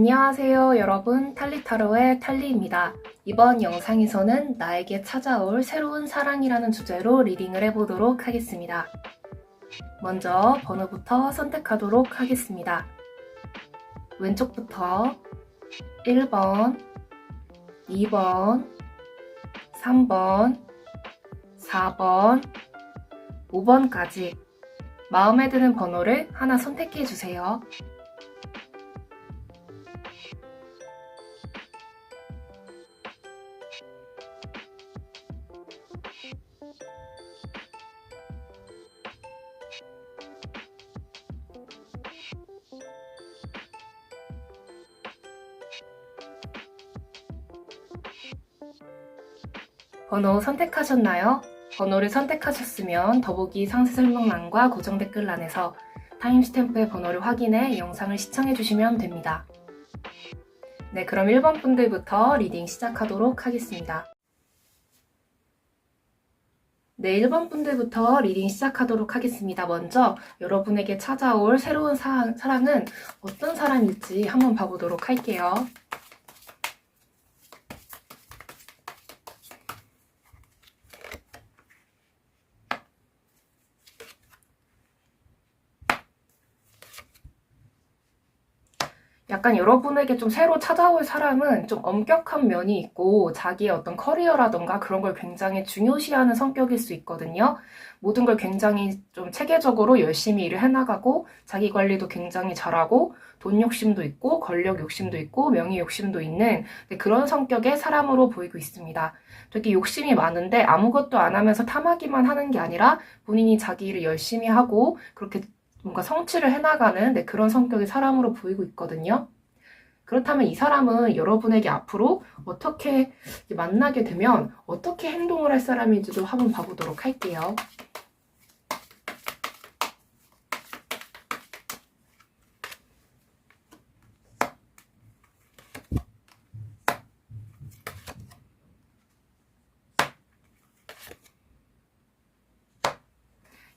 안녕하세요 여러분, 탈리타로의 탈리입니다. 이번 영상에서는 나에게 찾아올 새로운 사랑이라는 주제로 리딩을 해보도록 하겠습니다. 먼저 번호부터 선택하도록 하겠습니다. 왼쪽부터 1번, 2번, 3번, 4번, 5번까지 마음에 드는 번호를 하나 선택해 주세요. 번호 선택하셨나요? 번호를 선택하셨으면 더보기 상세 설명란과 고정 댓글란에서 타임스탬프의 번호를 확인해 영상을 시청해주시면 됩니다. 네, 그럼 1번 분들부터 리딩 시작하도록 하겠습니다. 네, 1번 분들부터 리딩 시작하도록 하겠습니다. 먼저 여러분에게 찾아올 새로운 사랑은 어떤 사람일지 한번 봐보도록 할게요. 약간 여러분에게 좀 새로 찾아올 사람은 좀 엄격한 면이 있고 자기의 어떤 커리어라던가 그런 걸 굉장히 중요시하는 성격일 수 있거든요. 모든 걸 굉장히 좀 체계적으로 열심히 일을 해나가고 자기 관리도 굉장히 잘하고 돈 욕심도 있고 권력 욕심도 있고 명예 욕심도 있는 그런 성격의 사람으로 보이고 있습니다. 되게 욕심이 많은데 아무것도 안 하면서 탐하기만 하는 게 아니라 본인이 자기 일을 열심히 하고 그렇게 뭔가 성취를 해나가는 그런 성격의 사람으로 보이고 있거든요. 그렇다면 이 사람은 여러분에게 앞으로 어떻게 만나게 되면 어떻게 행동을 할 사람인지도 한번 봐보도록 할게요.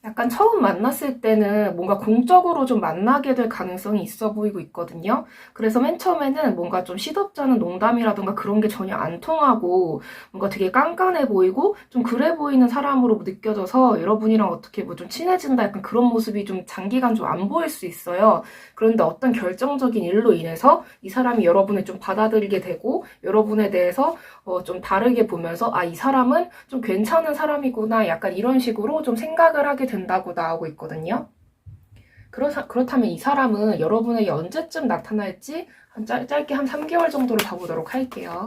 약간 처음 만났을 때는 뭔가 공적으로 좀 만나게 될 가능성이 있어 보이고 있거든요. 그래서 맨 처음에는 뭔가 좀 시덥잖은 농담이라던가 그런 게 전혀 안 통하고 뭔가 되게 깐깐해 보이고 좀 그래 보이는 사람으로 느껴져서 여러분이랑 어떻게 뭐 좀 친해진다 약간 그런 모습이 좀 장기간 좀 안 보일 수 있어요. 그런데 어떤 결정적인 일로 인해서 이 사람이 여러분을 좀 받아들이게 되고 여러분에 대해서 좀 다르게 보면서 이 사람은 좀 괜찮은 사람이구나 약간 이런 식으로 좀 생각을 하게 된다고 나오고 있거든요. 그렇다면 이 사람은 여러분에게 언제쯤 나타날지 짧게 한 3개월 정도를 봐보도록 할게요.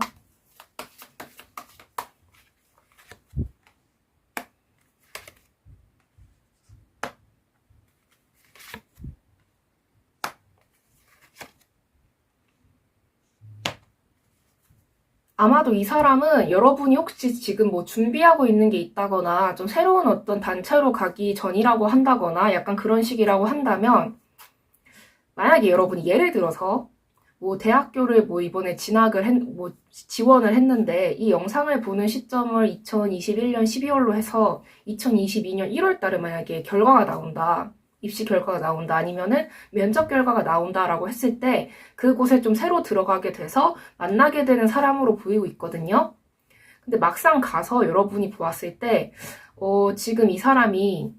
아마도 이 사람은 여러분이 혹시 지금 뭐 준비하고 있는 게 있다거나 좀 새로운 어떤 단체로 가기 전이라고 한다거나 약간 그런 식이라고 한다면 만약에 여러분이 예를 들어서 뭐 대학교를 뭐 이번에 지원을 했는데 이 영상을 보는 시점을 2021년 12월로 해서 2022년 1월 달에 만약에 결과가 나온다. 입시 결과가 나온다 아니면은 면접 결과가 나온다라고 했을 때 그곳에 좀 새로 들어가게 돼서 만나게 되는 사람으로 보이고 있거든요. 근데 막상 가서 여러분이 보았을 때 지금 이 사람이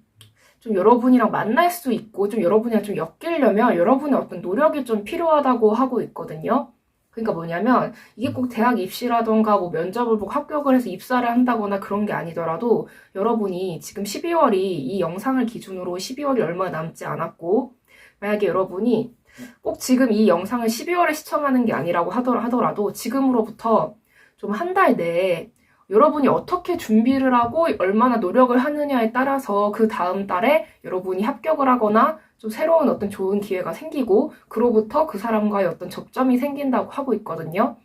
좀 여러분이랑 만날 수 있고 좀 여러분이랑 좀 엮이려면 여러분의 어떤 노력이 좀 필요하다고 하고 있거든요. 그러니까 뭐냐면 이게 꼭 대학 입시라던가 뭐 면접을 보고 합격을 해서 입사를 한다거나 그런 게 아니더라도 여러분이 지금 12월이 이 영상을 기준으로 12월이 얼마 남지 않았고 만약에 여러분이 꼭 지금 이 영상을 12월에 시청하는 게 아니라고 하더라도 지금으로부터 좀 한 달 내에 여러분이 어떻게 준비를 하고 얼마나 노력을 하느냐에 따라서 그 다음 달에 여러분이 합격을 하거나 좀 새로운 어떤 좋은 기회가 생기고 그로부터 그 사람과의 어떤 접점이 생긴다고 하고 있거든요.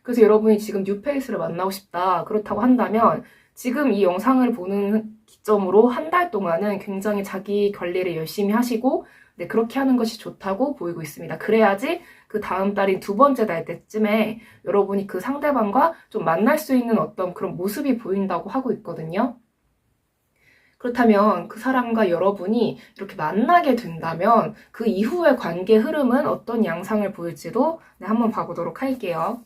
그래서 여러분이 지금 뉴페이스를 만나고 싶다 그렇다고 한다면 지금 이 영상을 보는 기점으로 한 달 동안은 굉장히 자기 관리를 열심히 하시고 그렇게 하는 것이 좋다고 보이고 있습니다. 그래야지 그 다음 달인 두 번째 달 때쯤에 여러분이 그 상대방과 좀 만날 수 있는 어떤 그런 모습이 보인다고 하고 있거든요. 그렇다면 그 사람과 여러분이 이렇게 만나게 된다면 그 이후의 관계 흐름은 어떤 양상을 보일지도 한번 봐보도록 할게요.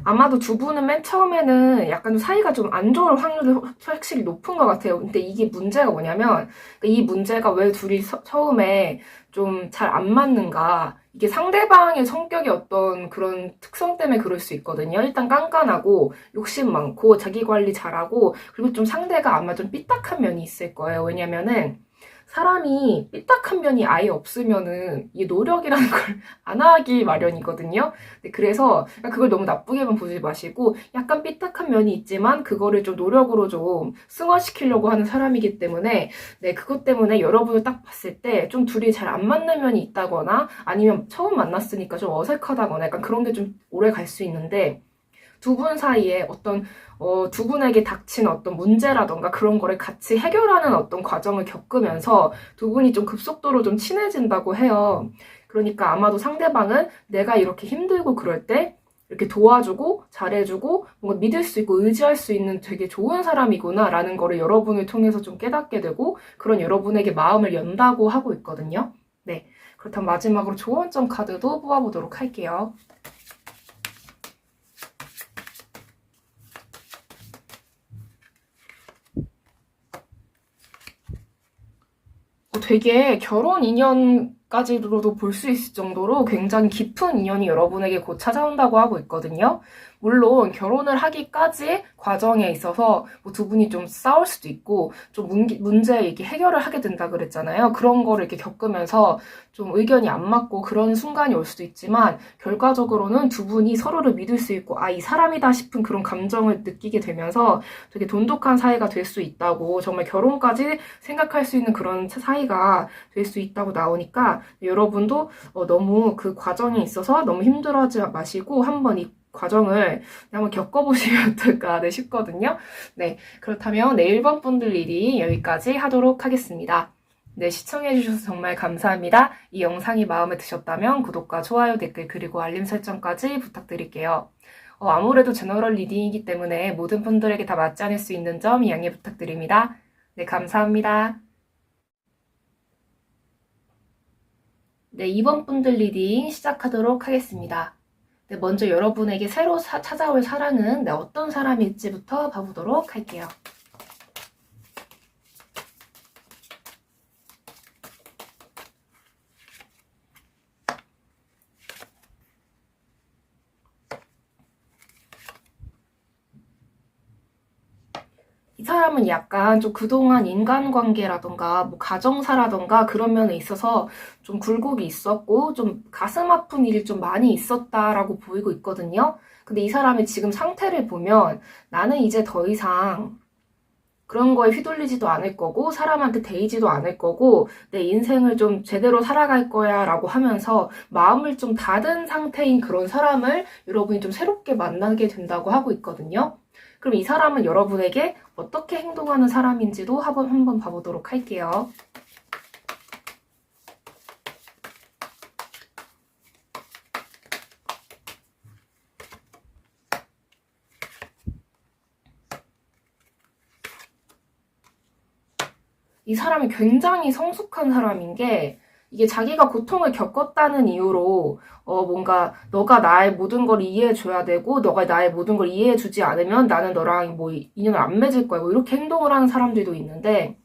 아마도 두 분은 맨 처음에는 약간 사이가 좀 안 좋을 확률이 확실히 높은 것 같아요. 근데 이게 문제가 뭐냐면, 이 문제가 왜 둘이 처음에 좀 잘 안 맞는가. 이게 상대방의 성격이 어떤 그런 특성 때문에 그럴 수 있거든요. 일단 깐깐하고, 욕심 많고, 자기 관리 잘하고, 그리고 좀 상대가 아마 좀 삐딱한 면이 있을 거예요. 왜냐면은, 사람이 삐딱한 면이 아예 없으면은 이 노력이라는 걸 안 하기 마련이거든요. 네, 그래서 그걸 너무 나쁘게만 보지 마시고 약간 삐딱한 면이 있지만 그거를 좀 노력으로 좀 승화시키려고 하는 사람이기 때문에 네, 그것 때문에 여러분을 딱 봤을 때 좀 둘이 잘 안 맞는 면이 있다거나 아니면 처음 만났으니까 좀 어색하다거나 약간 그런 게 좀 오래 갈 수 있는데 두 분 사이에 어떤 두 분에게 닥친 어떤 문제라던가 그런 거를 같이 해결하는 어떤 과정을 겪으면서 두 분이 좀 급속도로 좀 친해진다고 해요. 그러니까 아마도 상대방은 내가 이렇게 힘들고 그럴 때 이렇게 도와주고 잘해주고 뭔가 믿을 수 있고 의지할 수 있는 되게 좋은 사람이구나라는 거를 여러분을 통해서 좀 깨닫게 되고 그런 여러분에게 마음을 연다고 하고 있거든요. 네. 그렇다면 마지막으로 조언점 카드도 뽑아보도록 할게요. 되게 결혼 인연까지로도 볼 수 있을 정도로 굉장히 깊은 인연이 여러분에게 곧 찾아온다고 하고 있거든요. 물론 결혼을 하기까지 과정에 있어서 뭐두 분이 좀 싸울 수도 있고 좀 문제 이렇게 해결을 하게 된다 그랬잖아요. 그런 거를 이렇게 겪으면서 좀 의견이 안 맞고 그런 순간이 올 수도 있지만 결과적으로는 두 분이 서로를 믿을 수 있고 아, 이 사람이다 싶은 그런 감정을 느끼게 되면서 되게 돈독한 사이가 될 수 있다고 정말 결혼까지 생각할 수 있는 그런 사이가 될 수 있다고 나오니까 여러분도 너무 그 과정에 있어서 너무 힘들어하지 마시고 한번 이 과정을 한번 겪어보시면 어떨까 싶거든요. 네, 그렇다면 네, 1번 분들 일이 여기까지 하도록 하겠습니다. 네, 시청해주셔서 정말 감사합니다. 이 영상이 마음에 드셨다면 구독과 좋아요, 댓글, 그리고 알림 설정까지 부탁드릴게요. 아무래도 제너럴 리딩이기 때문에 모든 분들에게 다 맞지 않을 수 있는 점 양해 부탁드립니다. 네, 감사합니다. 네, 2번 분들 리딩 시작하도록 하겠습니다. 네, 먼저 여러분에게 새로 찾아올 사랑은 어떤 사람일지부터 봐보도록 할게요. 이 사람은 약간 좀 그동안 인간관계라던가 뭐 가정사라던가 그런 면에 있어서 좀 굴곡이 있었고 좀 가슴 아픈 일이 좀 많이 있었다라고 보이고 있거든요. 근데 이 사람의 지금 상태를 보면 나는 이제 더 이상 그런 거에 휘둘리지도 않을 거고 사람한테 데이지도 않을 거고 내 인생을 좀 제대로 살아갈 거야 라고 하면서 마음을 좀 닫은 상태인 그런 사람을 여러분이 좀 새롭게 만나게 된다고 하고 있거든요. 그럼 이 사람은 여러분에게 어떻게 행동하는 사람인지도 한번 봐보도록 할게요. 이 사람이 굉장히 성숙한 사람인 게 이게 자기가 고통을 겪었다는 이유로 뭔가 너가 나의 모든 걸 이해해줘야 되고 너가 나의 모든 걸 이해해주지 않으면 나는 너랑 뭐 인연을 안 맺을 거야 뭐 이렇게 행동을 하는 사람들도 있는데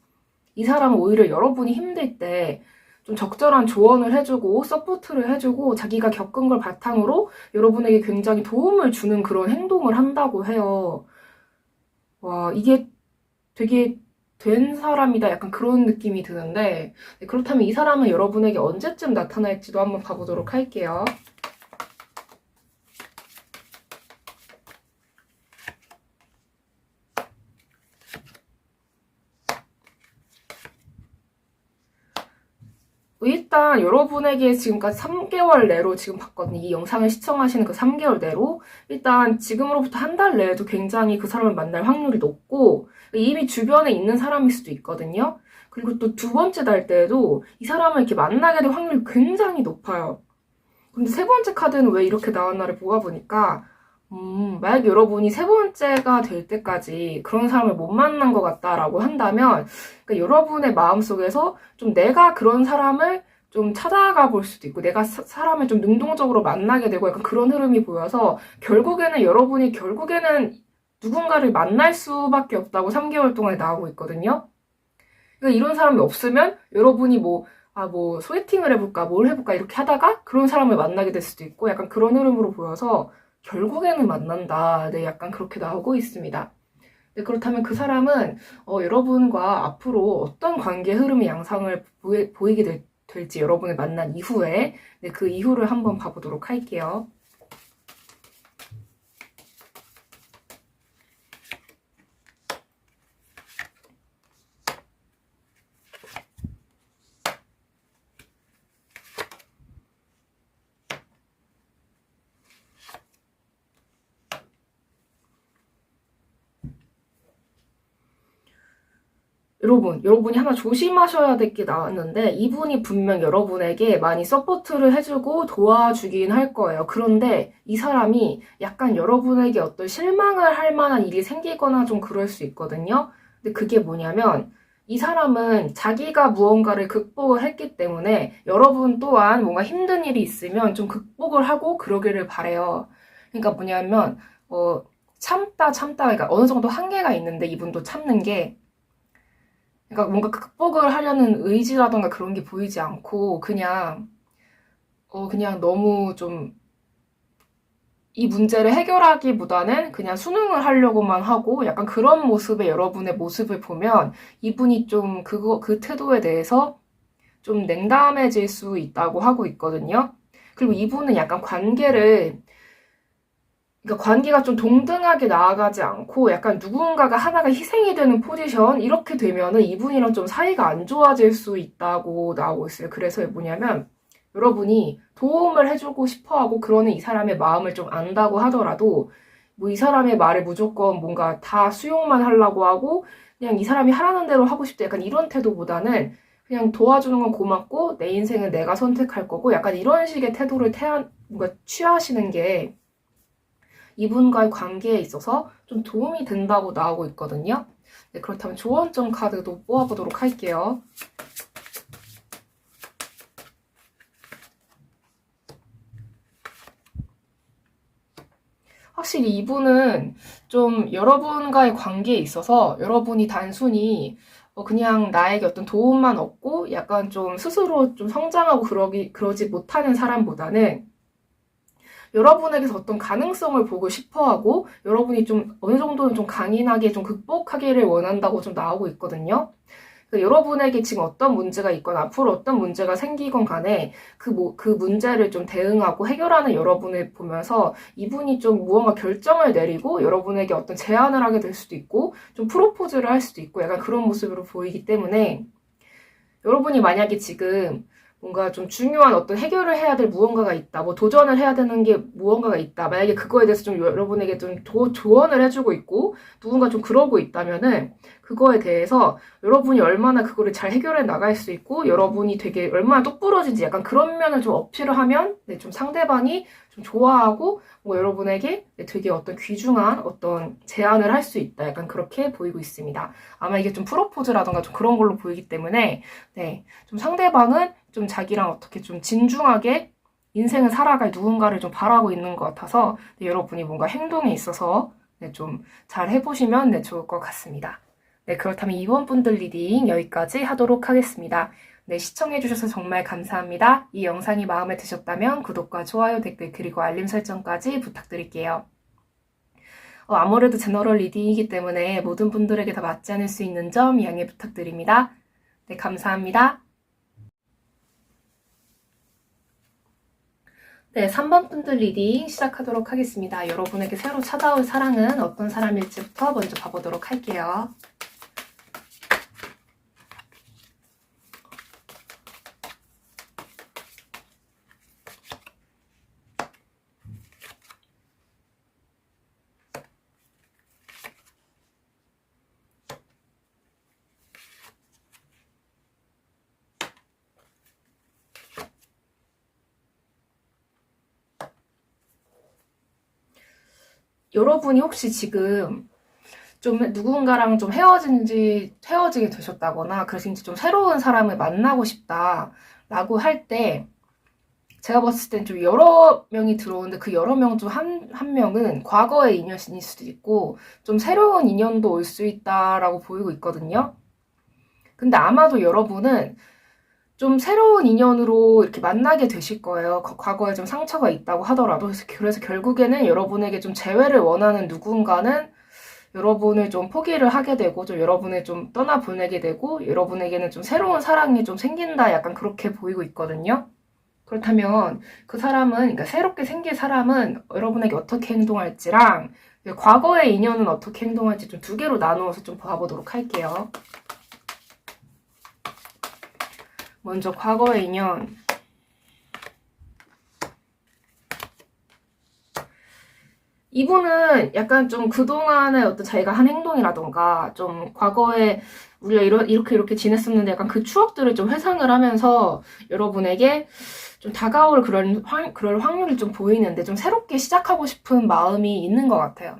이 사람은 오히려 여러분이 힘들 때 좀 적절한 조언을 해주고 서포트를 해주고 자기가 겪은 걸 바탕으로 여러분에게 굉장히 도움을 주는 그런 행동을 한다고 해요. 와, 이게 되게 된 사람이다 약간 그런 느낌이 드는데 그렇다면 이 사람은 여러분에게 언제쯤 나타날지도 한번 봐보도록 할게요. 일단 여러분에게 지금까지 3개월 내로 지금 봤거든요. 이 영상을 시청하시는 그 3개월 내로 일단 지금으로부터 한 달 내에도 굉장히 그 사람을 만날 확률이 높고 이미 주변에 있는 사람일 수도 있거든요. 그리고 또 두 번째 달 때에도 이 사람을 이렇게 만나게 될 확률이 굉장히 높아요. 근데 세 번째 카드는 왜 이렇게 나왔나를 보아보니까 만약 여러분이 세 번째가 될 때까지 그런 사람을 못 만난 것 같다라고 한다면 그러니까 여러분의 마음속에서 좀 내가 그런 사람을 좀 찾아가 볼 수도 있고 내가 사람을 좀 능동적으로 만나게 되고 약간 그런 흐름이 보여서 결국에는 여러분이 결국에는 누군가를 만날 수밖에 없다고 3개월 동안에 나오고 있거든요. 그러니까 이런 사람이 없으면 여러분이 뭐 소개팅을 해볼까, 뭘 해볼까, 이렇게 하다가 그런 사람을 만나게 될 수도 있고, 약간 그런 흐름으로 보여서 결국에는 만난다. 네, 약간 그렇게 나오고 있습니다. 네, 그렇다면 그 사람은, 여러분과 앞으로 어떤 관계 흐름의 양상을 보이게 될지 여러분을 만난 이후에, 네, 그 이후를 한번 봐보도록 할게요. 여러분이 하나 조심하셔야 될 게 나왔는데 이분이 분명 여러분에게 많이 서포트를 해주고 도와주긴 할 거예요. 그런데 이 사람이 약간 여러분에게 어떤 실망을 할 만한 일이 생기거나 좀 그럴 수 있거든요. 근데 그게 뭐냐면 이 사람은 자기가 무언가를 극복을 했기 때문에 여러분 또한 뭔가 힘든 일이 있으면 좀 극복을 하고 그러기를 바래요. 그러니까 뭐냐면 참다 그러니까 어느 정도 한계가 있는데 이분도 참는 게 그러니까 뭔가 극복을 하려는 의지라던가 그런 게 보이지 않고 그냥 너무 좀 이 문제를 해결하기보다는 그냥 수능을 하려고만 하고 약간 그런 모습의 여러분의 모습을 보면 이분이 좀 그 태도에 대해서 좀 냉담해질 수 있다고 하고 있거든요. 그리고 이분은 약간 그러니까 관계가 좀 동등하게 나아가지 않고 약간 누군가가 하나가 희생이 되는 포지션 이렇게 되면은 이분이랑 좀 사이가 안 좋아질 수 있다고 나오고 있어요. 그래서 뭐냐면 여러분이 도움을 해주고 싶어하고 그러는 이 사람의 마음을 좀 안다고 하더라도 뭐 이 사람의 말을 무조건 뭔가 다 수용만 하려고 하고 그냥 이 사람이 하라는 대로 하고 싶다 약간 이런 태도보다는 그냥 도와주는 건 고맙고 내 인생은 내가 선택할 거고 약간 이런 식의 태도를 뭔가 취하시는 게 이분과의 관계에 있어서 좀 도움이 된다고 나오고 있거든요. 네, 그렇다면 조언점 카드도 뽑아보도록 할게요. 확실히 이분은 좀 여러분과의 관계에 있어서 여러분이 단순히 그냥 나에게 어떤 도움만 얻고 약간 좀 스스로 좀 성장하고 그러지 못하는 사람보다는 여러분에게서 어떤 가능성을 보고 싶어하고 여러분이 좀 어느 정도는 좀 강인하게 좀 극복하기를 원한다고 좀 나오고 있거든요. 그러니까 여러분에게 지금 어떤 문제가 있건 앞으로 어떤 문제가 생기건 간에 그 문제를 좀 대응하고 해결하는 여러분을 보면서 이분이 좀 무언가 결정을 내리고 여러분에게 어떤 제안을 하게 될 수도 있고 좀 프로포즈를 할 수도 있고 약간 그런 모습으로 보이기 때문에 여러분이 만약에 지금 뭔가 좀 중요한 어떤 해결을 해야 될 무언가가 있다. 뭐 도전을 해야 되는 게 무언가가 있다. 만약에 그거에 대해서 좀 여러분에게 좀 조언을 해주고 있고 누군가 좀 그러고 있다면은 그거에 대해서 여러분이 얼마나 그거를 잘 해결해 나갈 수 있고 여러분이 되게 얼마나 똑부러진지 약간 그런 면을 좀 어필을 하면 네, 좀 상대방이 좀 좋아하고 뭐 여러분에게 되게 어떤 귀중한 어떤 제안을 할 수 있다. 약간 그렇게 보이고 있습니다. 아마 이게 좀 프로포즈라던가 좀 그런 걸로 보이기 때문에 네, 좀 상대방은 좀 자기랑 어떻게 좀 진중하게 인생을 살아갈 누군가를 좀 바라고 있는 것 같아서 네, 여러분이 뭔가 행동에 있어서 네, 좀 잘 해보시면 네, 좋을 것 같습니다. 네, 그렇다면 이번 분들 리딩 여기까지 하도록 하겠습니다. 네, 시청해주셔서 정말 감사합니다. 이 영상이 마음에 드셨다면 구독과 좋아요, 댓글, 그리고 알림 설정까지 부탁드릴게요. 아무래도 제너럴 리딩이기 때문에 모든 분들에게 다 맞지 않을 수 있는 점 양해 부탁드립니다. 네, 감사합니다. 네, 3번 분들 리딩 시작하도록 하겠습니다. 여러분에게 새로 찾아올 사랑은 어떤 사람일지부터 먼저 봐보도록 할게요. 여러분이 혹시 지금 좀 누군가랑 좀 헤어지게 되셨다거나, 그래서 이제 좀 새로운 사람을 만나고 싶다라고 할 때, 제가 봤을 땐 좀 여러 명이 들어오는데 그 여러 명 중 한 명은 과거의 인연일 수도 있고, 좀 새로운 인연도 올 수 있다라고 보이고 있거든요. 근데 아마도 여러분은 좀 새로운 인연으로 이렇게 만나게 되실 거예요. 과거에 좀 상처가 있다고 하더라도. 그래서 결국에는 여러분에게 좀 재회를 원하는 누군가는 여러분을 좀 포기를 하게 되고, 좀 여러분을 좀 떠나보내게 되고, 여러분에게는 좀 새로운 사랑이 좀 생긴다, 약간 그렇게 보이고 있거든요. 그렇다면 그 사람은, 그러니까 새롭게 생길 사람은 여러분에게 어떻게 행동할지랑 과거의 인연은 어떻게 행동할지 좀 두 개로 나누어서 좀 봐보도록 할게요. 먼저 과거의 인연. 이분은 약간 좀 그동안의 어떤 자기가 한 행동이라던가 좀 과거에 우리가 이렇게 지냈었는데 약간 그 추억들을 좀 회상을 하면서 여러분에게 좀 다가올 그럴 확률이 좀 보이는데, 좀 새롭게 시작하고 싶은 마음이 있는 것 같아요.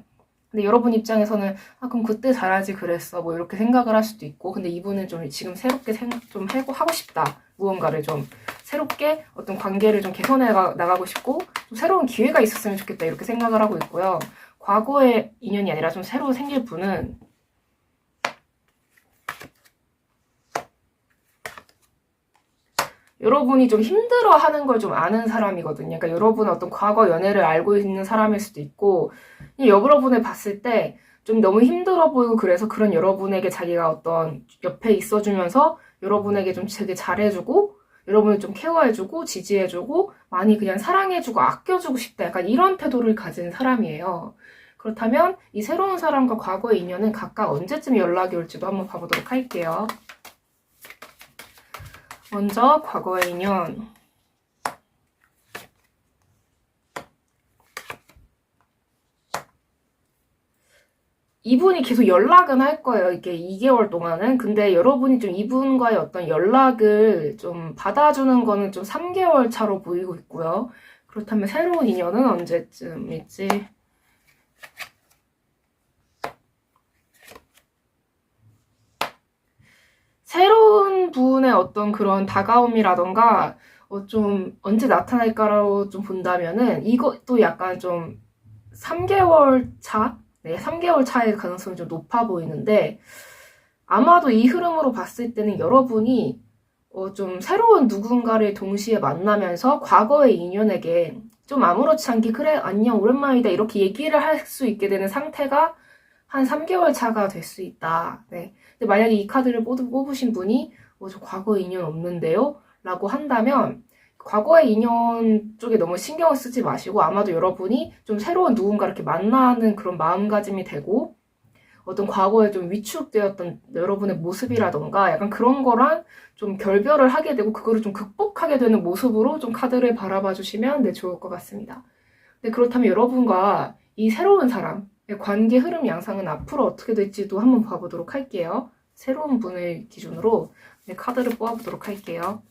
근데 여러분 입장에서는 그럼 그때 잘하지 그랬어 뭐 이렇게 생각을 할 수도 있고, 근데 이분은 좀 지금 새롭게 좀 하고 싶다, 무언가를 좀 새롭게 어떤 관계를 좀 개선해 나가고 싶고 좀 새로운 기회가 있었으면 좋겠다 이렇게 생각을 하고 있고요. 과거의 인연이 아니라 좀 새로 생길 분은 여러분이 좀 힘들어하는 걸 좀 아는 사람이거든요. 그러니까 여러분은 어떤 과거 연애를 알고 있는 사람일 수도 있고, 여러분을 봤을 때 좀 너무 힘들어 보이고, 그래서 그런 여러분에게 자기가 어떤 옆에 있어주면서 여러분에게 좀 되게 잘해주고, 여러분을 좀 케어해주고, 지지해주고, 많이 그냥 사랑해주고, 아껴주고 싶다, 약간 이런 태도를 가진 사람이에요. 그렇다면 이 새로운 사람과 과거의 인연은 각각 언제쯤 연락이 올지도 한번 봐보도록 할게요. 먼저 과거의 인연. 이분이 계속 연락은 할 거예요. 이게 2개월 동안은. 근데 여러분이 좀 이분과의 어떤 연락을 좀 받아주는 거는 좀 3개월 차로 보이고 있고요. 그렇다면 새로운 인연은 언제쯤일지. 새로운 분의 어떤 그런 다가옴이라던가 좀 언제 나타날까로 좀 본다면은 이것도 약간 좀 3개월 차? 네, 3개월 차의 가능성이 좀 높아 보이는데, 아마도 이 흐름으로 봤을 때는 여러분이 좀 새로운 누군가를 동시에 만나면서 과거의 인연에게 좀 아무렇지 않게 그래 안녕 오랜만이다 이렇게 얘기를 할 수 있게 되는 상태가 한 3개월 차가 될 수 있다. 네. 근데 만약에 이 카드를 뽑으신 분이 저 과거에 인연 없는데요? 라고 한다면 과거의 인연 쪽에 너무 신경을 쓰지 마시고, 아마도 여러분이 좀 새로운 누군가 이렇게 만나는 그런 마음가짐이 되고, 어떤 과거에 좀 위축되었던 여러분의 모습이라던가 약간 그런 거랑 좀 결별을 하게 되고 그거를 좀 극복하게 되는 모습으로 좀 카드를 바라봐 주시면 좋을 것 같습니다. 네, 그렇다면 여러분과 이 새로운 사람의 관계 흐름 양상은 앞으로 어떻게 될지도 한번 봐보도록 할게요. 새로운 분을 기준으로 카드를 뽑아보도록 할게요.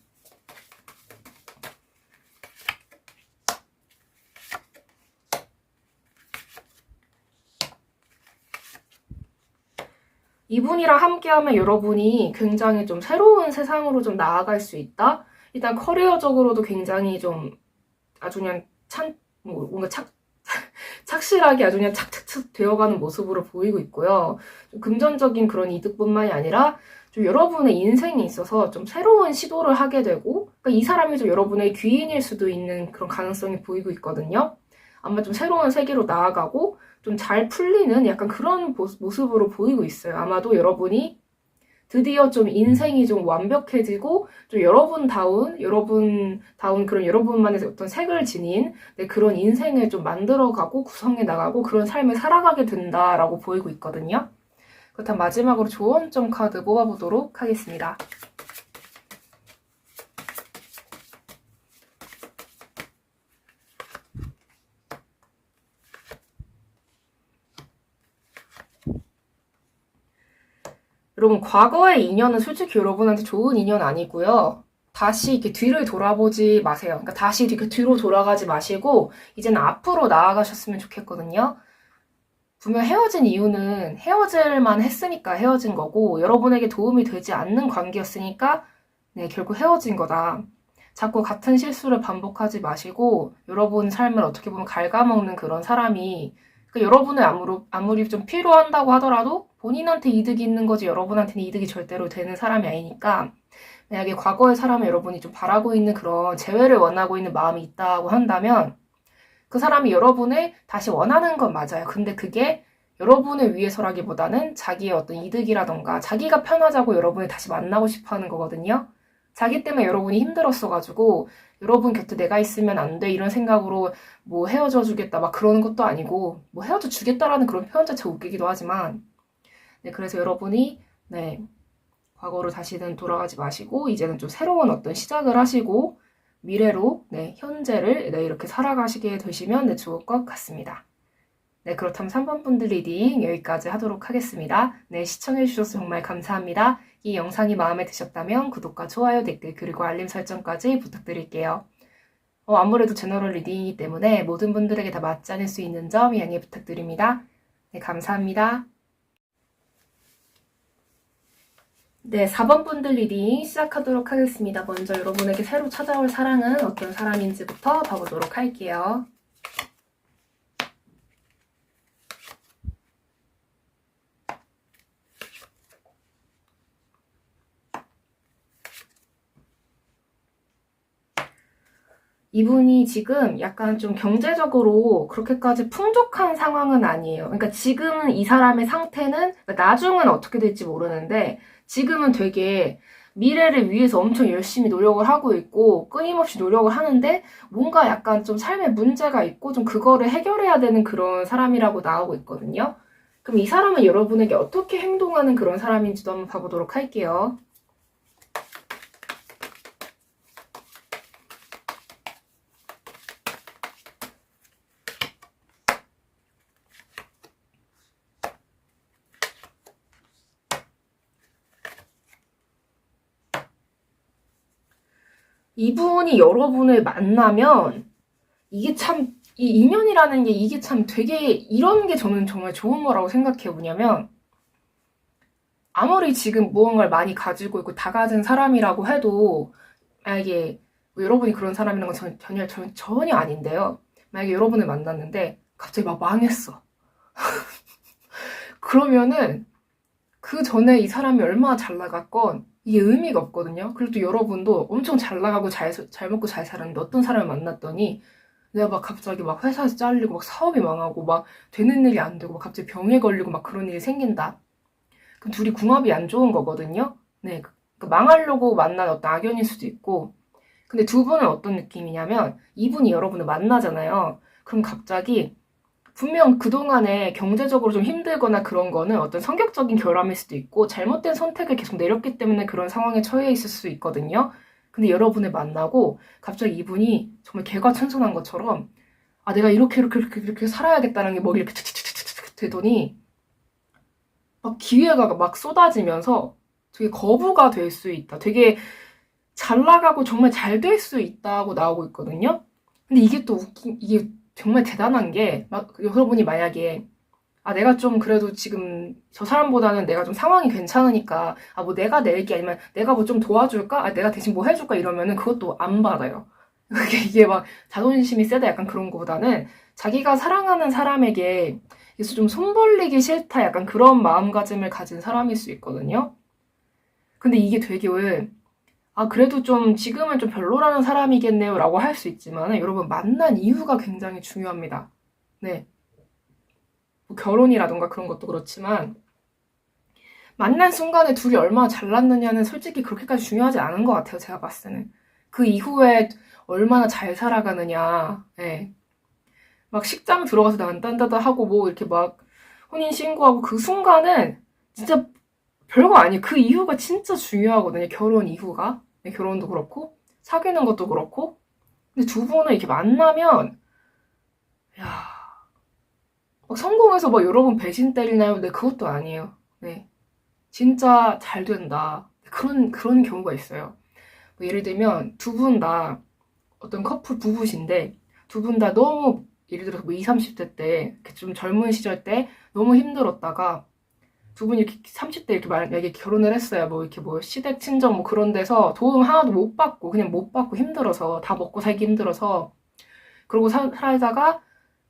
이분이랑 함께하면 여러분이 굉장히 좀 새로운 세상으로 좀 나아갈 수 있다? 일단 커리어적으로도 굉장히 좀 아주 그냥 뭔가 착실하게 아주 그냥 착착착 되어가는 모습으로 보이고 있고요. 좀 금전적인 그런 이득뿐만이 아니라 좀 여러분의 인생에 있어서 좀 새로운 시도를 하게 되고, 그러니까 이 사람이 좀 여러분의 귀인일 수도 있는 그런 가능성이 보이고 있거든요. 아마 좀 새로운 세계로 나아가고 좀 잘 풀리는 약간 그런 모습으로 보이고 있어요. 아마도 여러분이 드디어 좀 인생이 좀 완벽해지고 좀 여러분다운 그런 여러분만의 어떤 색을 지닌 그런 인생을 좀 만들어가고 구성해 나가고 그런 삶을 살아가게 된다라고 보이고 있거든요. 그렇다면 마지막으로 조언점 카드 뽑아보도록 하겠습니다. 여러분, 과거의 인연은 솔직히 여러분한테 좋은 인연 아니고요. 다시 이렇게 뒤를 돌아보지 마세요. 그러니까 다시 이렇게 뒤로 돌아가지 마시고 이제는 앞으로 나아가셨으면 좋겠거든요. 분명 헤어진 이유는 헤어질만 했으니까 헤어진 거고, 여러분에게 도움이 되지 않는 관계였으니까, 네, 결국 헤어진 거다. 자꾸 같은 실수를 반복하지 마시고, 여러분 삶을 어떻게 보면 갉아먹는 그런 사람이, 그러니까 여러분을 아무리 좀 필요한다고 하더라도 본인한테 이득이 있는 거지 여러분한테는 이득이 절대로 되는 사람이 아니니까, 만약에 과거의 사람을 여러분이 좀 바라고 있는 그런 재회를 원하고 있는 마음이 있다고 한다면, 그 사람이 여러분을 다시 원하는 건 맞아요. 근데 그게 여러분을 위해서라기보다는 자기의 어떤 이득이라던가 자기가 편하자고 여러분을 다시 만나고 싶어 하는 거거든요. 자기 때문에 여러분이 힘들었어가지고 여러분 곁에 내가 있으면 안 돼 이런 생각으로 뭐 헤어져 주겠다 막 그러는 것도 아니고, 뭐 헤어져 주겠다라는 그런 표현 자체가 웃기기도 하지만, 네, 그래서 여러분이 네, 과거로 다시는 돌아가지 마시고 이제는 좀 새로운 어떤 시작을 하시고 미래로 네, 현재를 네, 이렇게 살아가시게 되시면 네, 좋을 것 같습니다. 네, 그렇다면 3번 분들 리딩 여기까지 하도록 하겠습니다. 네, 시청해주셔서 정말 감사합니다. 이 영상이 마음에 드셨다면 구독과 좋아요, 댓글, 그리고 알림 설정까지 부탁드릴게요. 아무래도 제너럴 리딩이기 때문에 모든 분들에게 다 맞지 않을 수 있는 점 양해 부탁드립니다. 네, 감사합니다. 네, 4번 분들 리딩 시작하도록 하겠습니다. 먼저 여러분에게 새로 찾아올 사랑은 어떤 사람인지부터 봐보도록 할게요. 이분이 지금 약간 좀 경제적으로 그렇게까지 풍족한 상황은 아니에요. 그러니까 지금은 이 사람의 상태는, 그러니까 나중은 어떻게 될지 모르는데 지금은 되게 미래를 위해서 엄청 열심히 노력을 하고 있고 끊임없이 노력을 하는데 뭔가 약간 좀 삶에 문제가 있고 좀 그거를 해결해야 되는 그런 사람이라고 나오고 있거든요. 그럼 이 사람은 여러분에게 어떻게 행동하는 그런 사람인지도 한번 봐보도록 할게요. 이분이 여러분을 만나면 이게 참, 이 인연이라는 게 이게 참 되게 이런 게 저는 정말 좋은 거라고 생각해요. 뭐냐면 아무리 지금 무언가를 많이 가지고 있고 다 가진 사람이라고 해도 만약에 뭐 여러분이 그런 사람이라는 건 전혀 아닌데요. 만약에 여러분을 만났는데 갑자기 막 망했어. 그러면은 그 전에 이 사람이 얼마나 잘 나갔건 이게 의미가 없거든요. 그리고 또 여러분도 엄청 잘 나가고 잘 먹고 잘 살았는데 어떤 사람을 만났더니 내가 막 갑자기 막 회사에서 잘리고 막 사업이 망하고 막 되는 일이 안 되고 막 갑자기 병에 걸리고 막 그런 일이 생긴다. 그럼 둘이 궁합이 안 좋은 거거든요. 네, 그 망하려고 만난 어떤 악연일 수도 있고. 근데 두 분은 어떤 느낌이냐면 이분이 여러분을 만나잖아요. 그럼 갑자기 분명 그동안에 경제적으로 좀 힘들거나 그런 거는 어떤 성격적인 결함일 수도 있고 잘못된 선택을 계속 내렸기 때문에 그런 상황에 처해 있을 수 있거든요. 근데 여러분을 만나고 갑자기 이분이 정말 개과천선한 것처럼 아 내가 이렇게 살아야겠다는 게 뭐 이렇게 착착착착착 되더니 막 기회가 막 쏟아지면서 되게 거부가 될 수 있다. 되게 잘 나가고 정말 잘 될 수 있다고 나오고 있거든요. 근데 이게 또 이게 정말 대단한 게, 막, 여러분이 만약에, 아, 내가 좀 그래도 지금 저 사람보다는 내가 좀 상황이 괜찮으니까, 아, 뭐 내가 낼게 아니면 내가 뭐 좀 도와줄까? 아, 내가 대신 뭐 해줄까? 이러면은 그것도 안 받아요. 이게 막 자존심이 세다 약간 그런 거보다는 자기가 사랑하는 사람에게 그래서 좀 손벌리기 싫다 약간 그런 마음가짐을 가진 사람일 수 있거든요. 근데 이게 되게 왜 아, 그래도 좀 지금은 좀 별로라는 사람이겠네요 라고 할 수 있지만 여러분 만난 이유가 굉장히 중요합니다. 네. 뭐 결혼이라던가 그런 것도 그렇지만 만난 순간에 둘이 얼마나 잘났느냐는 솔직히 그렇게까지 중요하지 않은 것 같아요. 제가 봤을 때는. 그 이후에 얼마나 잘 살아가느냐. 네. 막 식장 들어가서 난딴다다 하고 뭐 이렇게 막 혼인신고하고 그 순간은 진짜 별거 아니에요. 그 이후가 진짜 중요하거든요. 결혼 이후가. 네, 결혼도 그렇고 사귀는 것도 그렇고. 근데 두 분은 이렇게 만나면 야, 막 성공해서 막 여러 번 배신 때리나요? 네, 그것도 아니에요. 네, 진짜 잘 된다. 그런 경우가 있어요. 뭐 예를 들면 두 분 다 어떤 커플 부부신데 두 분 다 너무 예를 들어서 뭐 20, 30대 때, 이렇게 좀 젊은 시절 때 너무 힘들었다가 두 분이 이렇게 30대 이렇게 만약에 결혼을 했어요. 뭐 이렇게 뭐 시댁 친정 뭐 그런 데서 도움 하나도 못 받고 그냥 못 받고 힘들어서 다 먹고 살기 힘들어서 그러고 살다가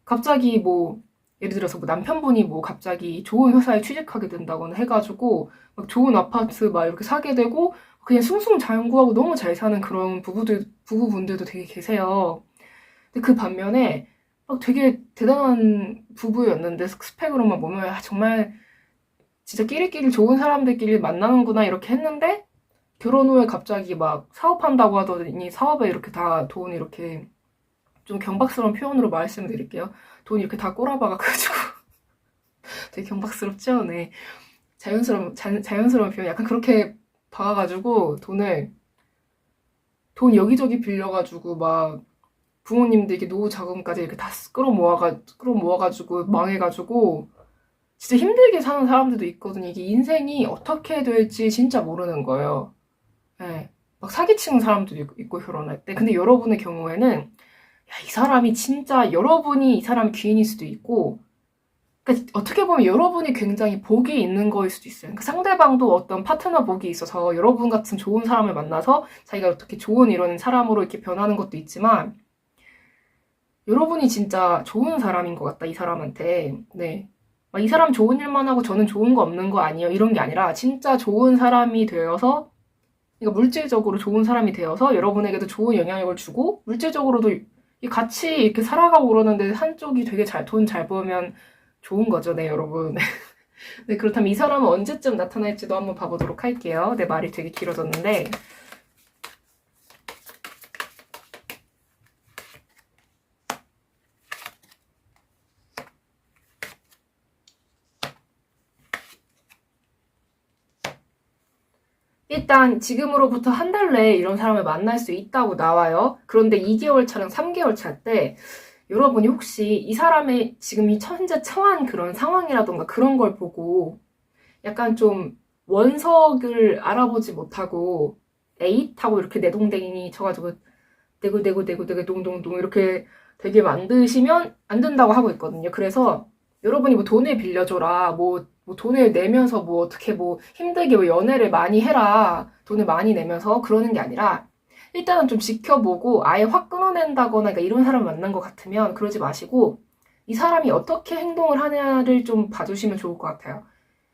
갑자기 뭐 예를 들어서 뭐 남편분이 뭐 갑자기 좋은 회사에 취직하게 된다거나 해가지고 막 좋은 아파트 막 이렇게 사게 되고 그냥 승승장구하고 너무 잘 사는 그런 부부분들도 되게 계세요. 근데 그 반면에 막 되게 대단한 부부였는데 스펙으로만 보면 정말 진짜 끼리끼리 좋은 사람들끼리 만나는구나 이렇게 했는데 결혼 후에 갑자기 막 사업한다고 하더니 사업에 이렇게 다 돈 이렇게 좀 경박스러운 표현으로 말씀드릴게요. 돈 이렇게 다 꼬라박아가지고 되게 경박스럽죠? 네. 자연스러운 표현 약간 그렇게 박아가지고 돈 여기저기 빌려가지고 막 부모님들에게 노후 자금까지 이렇게 다 끌어모아가지고 망해가지고 진짜 힘들게 사는 사람들도 있거든요. 이게 인생이 어떻게 될지 진짜 모르는 거예요. 네. 막 사기치는 사람도 있고 결혼할 때. 근데 여러분의 경우에는 야, 이 사람이 진짜 여러분이 이 사람 귀인일 수도 있고 그러니까 어떻게 보면 여러분이 굉장히 복이 있는 거일 수도 있어요. 그러니까 상대방도 어떤 파트너 복이 있어서 여러분 같은 좋은 사람을 만나서 자기가 어떻게 좋은 이런 사람으로 이렇게 변하는 것도 있지만 여러분이 진짜 좋은 사람인 것 같다, 이 사람한테. 네. 막 이 사람 좋은 일만 하고 저는 좋은 거 없는 거 아니에요. 이런 게 아니라 진짜 좋은 사람이 되어서 그러니까 물질적으로 좋은 사람이 되어서 여러분에게도 좋은 영향력을 주고 물질적으로도 같이 이렇게 살아가고 그러는데 한쪽이 되게 돈 잘 벌면 좋은 거죠, 네, 여러분. 네, 그렇다면 이 사람은 언제쯤 나타날지도 한번 봐보도록 할게요. 내 말이 되게 길어졌는데. 일단 지금으로부터 한 달 내에 이런 사람을 만날 수 있다고 나와요. 그런데 2개월 차랑 3개월 차 때 여러분이 혹시 이 사람의 지금 이 현재 처한 그런 상황이라던가 그런 걸 보고 약간 좀 원석을 알아보지 못하고 에잇하고 이렇게 내동댕이 쳐가지고 대구대구대구대구 동동동 이렇게 되게 만드시면 안 된다고 하고 있거든요. 그래서 여러분이 뭐 돈을 빌려줘라, 뭐 돈을 내면서 뭐 어떻게 뭐 힘들게 뭐 연애를 많이 해라, 돈을 많이 내면서 그러는 게 아니라 일단은 좀 지켜보고 아예 확 끊어낸다거나 그러니까 이런 사람 만난 것 같으면 그러지 마시고 이 사람이 어떻게 행동을 하냐를 좀 봐주시면 좋을 것 같아요.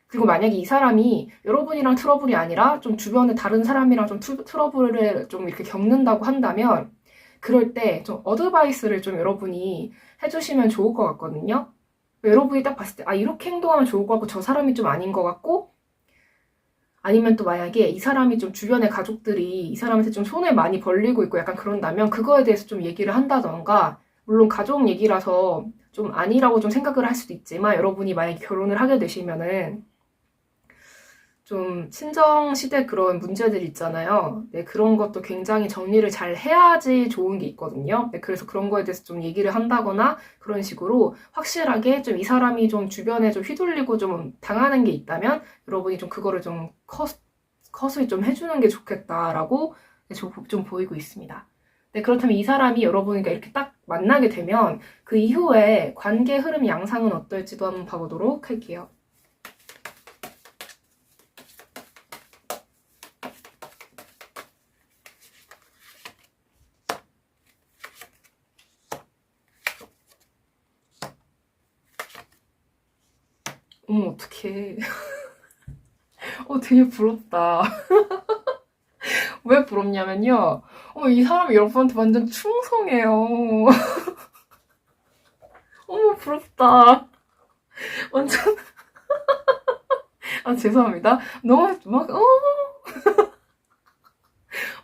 그리고 만약에 이 사람이 여러분이랑 트러블이 아니라 좀 주변에 다른 사람이랑 좀 트러블을 좀 이렇게 겪는다고 한다면 그럴 때 좀 어드바이스를 좀 여러분이 해주시면 좋을 것 같거든요. 여러분이 딱 봤을 때 아 이렇게 행동하면 좋을 것 같고 저 사람이 좀 아닌 것 같고 아니면 또 만약에 이 사람이 좀 주변의 가족들이 이 사람한테 좀 손을 많이 벌리고 있고 약간 그런다면 그거에 대해서 좀 얘기를 한다던가 물론 가족 얘기라서 좀 아니라고 좀 생각을 할 수도 있지만 여러분이 만약에 결혼을 하게 되시면은 좀 친정시대 그런 문제들 있잖아요. 네, 그런 것도 굉장히 정리를 잘 해야지 좋은 게 있거든요. 네, 그래서 그런 거에 대해서 좀 얘기를 한다거나 그런 식으로 확실하게 좀 이 사람이 좀 주변에 좀 휘둘리고 좀 당하는 게 있다면 여러분이 좀 그거를 좀 컷을 좀 해주는 게 좋겠다라고 좀 보이고 있습니다. 네, 그렇다면 이 사람이 여러분과 이렇게 딱 만나게 되면 그 이후에 관계 흐름 양상은 어떨지도 한번 봐보도록 할게요. 어머, 어떡해. 되게 부럽다. 왜 부럽냐면요. 이 사람이 여러분한테 완전 충성해요. 어머, 부럽다. 완전, 아, 죄송합니다. 너무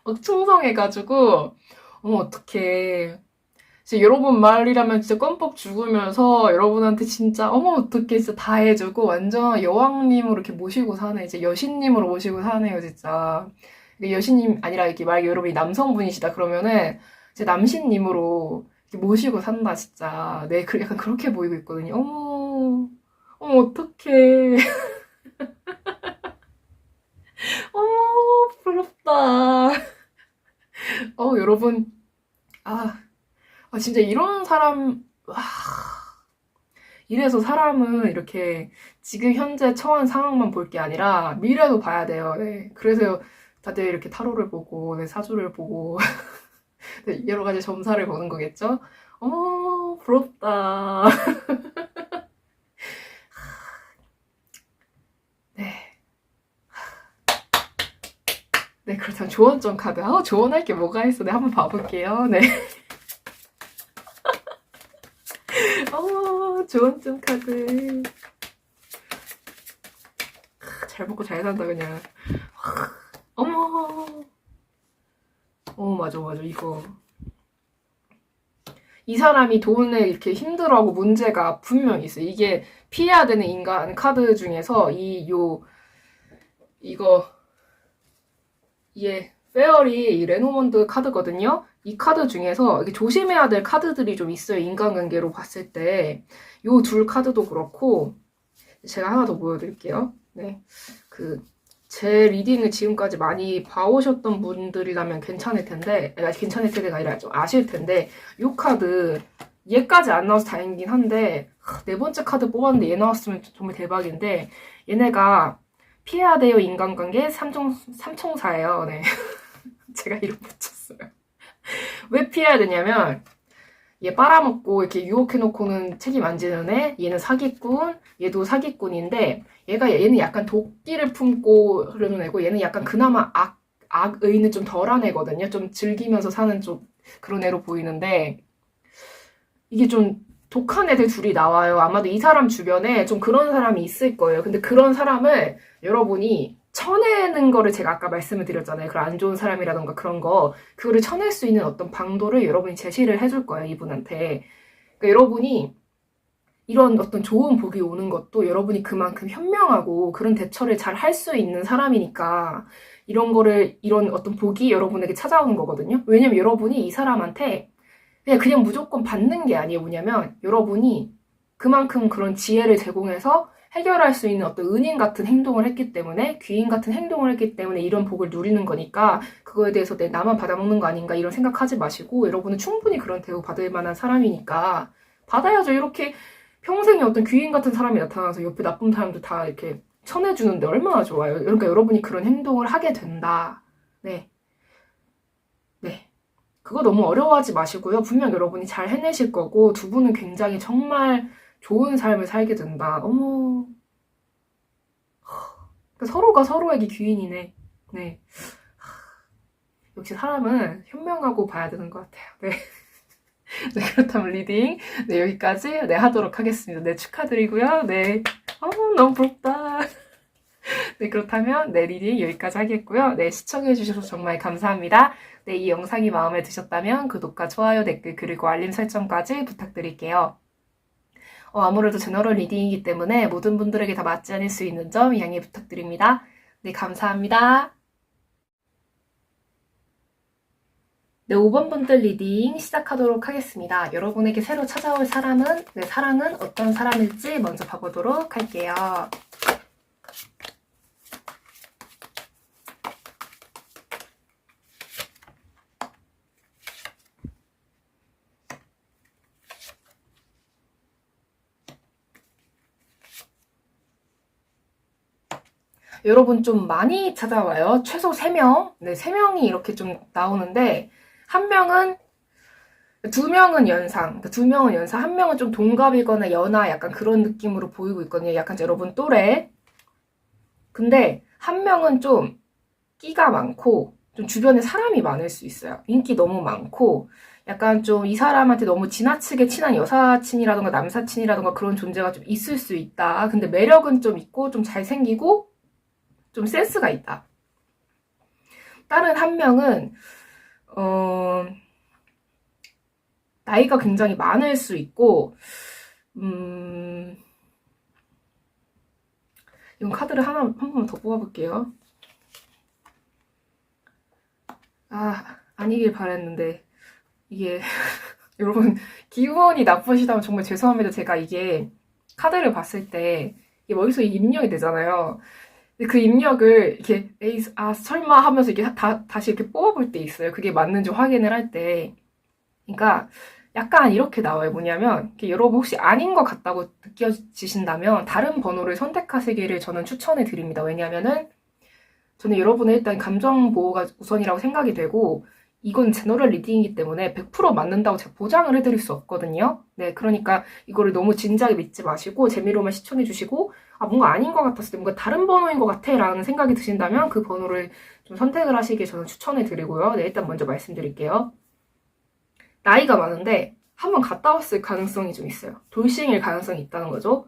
막 충성해가지고, 어머, 어떡해. 진짜 여러분 말이라면 진짜 껌뻑 죽으면서 여러분한테 진짜, 어머, 어떡해. 진짜 다 해주고, 완전 여왕님으로 이렇게 모시고 사네. 이제 여신님으로 모시고 사네요, 진짜. 여신님 아니라 이렇게 만약에 여러분이 남성분이시다 그러면은 이제 남신님으로 이렇게 모시고 산다 진짜. 네, 약간 그렇게 보이고 있거든요. 어머 어떡해. 어머 부럽다. 여러분 아 진짜 이런 사람 이래서 사람은 이렇게 지금 현재 처한 상황만 볼 게 아니라 미래도 봐야 돼요. 네. 그래서 다들 이렇게 타로를 보고, 네, 사주를 보고, 네, 여러 가지 점사를 보는 거겠죠? 부럽다. 네. 네, 그렇다면 조언점 카드. 조언할 게 뭐가 있어? 네, 한번 봐볼게요. 네. 조언점 카드. 잘 먹고 잘 산다, 그냥. 어머. 맞아, 이거. 이 사람이 돈에 이렇게 힘들어하고 문제가 분명히 있어요. 이게 피해야 되는 인간 카드 중에서 이게 페어리 레노먼드 카드거든요. 이 카드 중에서 이게 조심해야 될 카드들이 좀 있어요. 인간관계로 봤을 때. 요 둘 카드도 그렇고, 제가 하나 더 보여드릴게요. 네. 제 리딩을 지금까지 많이 봐오셨던 분들이라면 괜찮을 텐데, 괜찮을 텐데가 아니라 좀 아실 텐데, 요 카드, 얘까지 안 나와서 다행이긴 한데, 네 번째 카드 뽑았는데 얘 나왔으면 정말 대박인데, 얘네가 피해야 돼요 인간관계 삼총사예요. 네. 제가 이름 붙였어요. 왜 피해야 되냐면, 얘 빨아먹고 이렇게 유혹해놓고는 책임 안 지는 애, 얘는 사기꾼, 얘도 사기꾼인데, 얘는 약간 도끼를 품고 흐르는 애고, 얘는 약간 그나마 악의는 좀 덜한 애거든요. 좀 즐기면서 사는 좀 그런 애로 보이는데, 이게 좀 독한 애들 둘이 나와요. 아마도 이 사람 주변에 좀 그런 사람이 있을 거예요. 근데 그런 사람을 여러분이 쳐내는 거를 제가 아까 말씀을 드렸잖아요. 그런 안 좋은 사람이라던가 그런 거, 그거를 쳐낼 수 있는 어떤 방도를 여러분이 제시를 해줄 거예요, 이분한테. 그러니까 여러분이 이런 어떤 좋은 복이 오는 것도 여러분이 그만큼 현명하고 그런 대처를 잘 할 수 있는 사람이니까 이런 어떤 복이 여러분에게 찾아오는 거거든요. 왜냐면 여러분이 이 사람한테 그냥 무조건 받는 게 아니에요. 뭐냐면 여러분이 그만큼 그런 지혜를 제공해서 해결할 수 있는 어떤 은인 같은 행동을 했기 때문에, 귀인 같은 행동을 했기 때문에 이런 복을 누리는 거니까, 그거에 대해서 나만 받아먹는 거 아닌가 이런 생각하지 마시고, 여러분은 충분히 그런 대우 받을 만한 사람이니까 받아야죠. 이렇게 평생에 어떤 귀인 같은 사람이 나타나서 옆에 나쁜 사람들 다 이렇게 쳐내주는데 얼마나 좋아요. 그러니까 여러분이 그런 행동을 하게 된다. 네. 그거 너무 어려워하지 마시고요. 분명 여러분이 잘 해내실 거고, 두 분은 굉장히 정말 좋은 삶을 살게 된다. 어머. 서로가 서로에게 귀인이네. 네. 역시 사람은 현명하고 봐야 되는 것 같아요. 네. 네, 그렇다면 리딩, 네, 여기까지, 네, 하도록 하겠습니다. 네, 축하드리고요. 네. 너무 부럽다. 네, 그렇다면, 네, 리딩 여기까지 하겠고요. 네, 시청해주셔서 정말 감사합니다. 네, 이 영상이 마음에 드셨다면 구독과 좋아요, 댓글, 그리고 알림 설정까지 부탁드릴게요. 아무래도 제너럴 리딩이기 때문에 모든 분들에게 다 맞지 않을 수 있는 점 양해 부탁드립니다. 네, 감사합니다. 네, 5번 분들 리딩 시작하도록 하겠습니다. 여러분에게 새로 찾아올 사람은, 네, 사랑은 어떤 사람일지 먼저 봐보도록 할게요. 여러분 좀 많이 찾아와요. 최소 3명. 네, 3명이 이렇게 좀 나오는데, 두 명은 연상, 1명은 좀 동갑이거나 연하 약간 그런 느낌으로 보이고 있거든요. 약간 여러분 또래. 근데 1명은 좀 끼가 많고, 좀 주변에 사람이 많을 수 있어요. 인기 너무 많고, 약간 좀 이 사람한테 너무 지나치게 친한 여사친이라던가 남사친이라던가 그런 존재가 좀 있을 수 있다. 근데 매력은 좀 있고, 좀 잘생기고, 좀 센스가 있다. 다른 1명은 나이가 굉장히 많을 수 있고, 이건 카드를 한 번만 더 뽑아볼게요. 아니길 바랬는데, 이게, 여러분, 기운이 나쁘시다면 정말 죄송합니다. 제가 이게 카드를 봤을 때, 이게 머릿속에 입력이 되잖아요. 근데 그 입력을 이렇게, 설마 하면서 이렇게 다시 이렇게 뽑아볼 때 있어요. 그게 맞는지 확인을 할 때. 그러니까, 약간 이렇게 나와요. 뭐냐면 여러분 혹시 아닌 것 같다고 느껴지신다면 다른 번호를 선택하시기를 저는 추천해 드립니다. 왜냐면은 저는 여러분의 일단 감정 보호가 우선이라고 생각이 되고 이건 제너럴 리딩이기 때문에 100% 맞는다고 제가 보장을 해드릴 수 없거든요. 네, 그러니까 이거를 너무 진지하게 믿지 마시고 재미로만 시청해 주시고 뭔가 아닌 것 같았을 때 뭔가 다른 번호인 것 같아 라는 생각이 드신다면 그 번호를 좀 선택을 하시길 저는 추천해 드리고요. 네, 일단 먼저 말씀드릴게요. 나이가 많은데 한 번 갔다 왔을 가능성이 좀 있어요. 돌싱일 가능성이 있다는 거죠.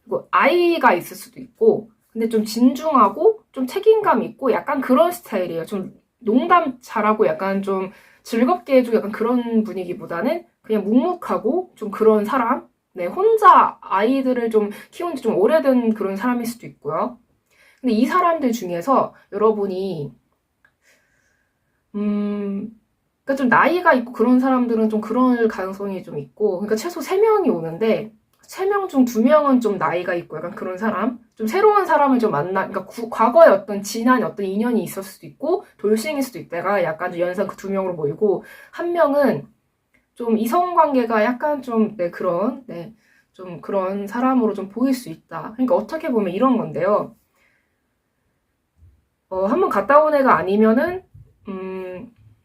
그리고 아이가 있을 수도 있고 근데 좀 진중하고 좀 책임감 있고 약간 그런 스타일이에요. 좀 농담 잘하고 약간 좀 즐겁게 해주고 약간 그런 분위기보다는 그냥 묵묵하고 좀 그런 사람? 네, 혼자 아이들을 좀 키운 지 좀 오래된 그런 사람일 수도 있고요. 근데 이 사람들 중에서 여러분이 그러니까 좀 나이가 있고 그런 사람들은 좀 그럴 가능성이 좀 있고, 그러니까 최소 3명이 오는데, 3명 중 2명은 좀 나이가 있고 약간 그런 사람? 좀 새로운 사람을 좀 그러니까 과거에 어떤 지난 어떤 인연이 있을 수도 있고, 돌싱일 수도 있다가 약간 좀 연상 그 2명으로 모이고, 1명은 좀 이성관계가 약간 좀, 좀 그런 사람으로 좀 보일 수 있다. 그러니까 어떻게 보면 이런 건데요. 한번 갔다 온 애가 아니면은,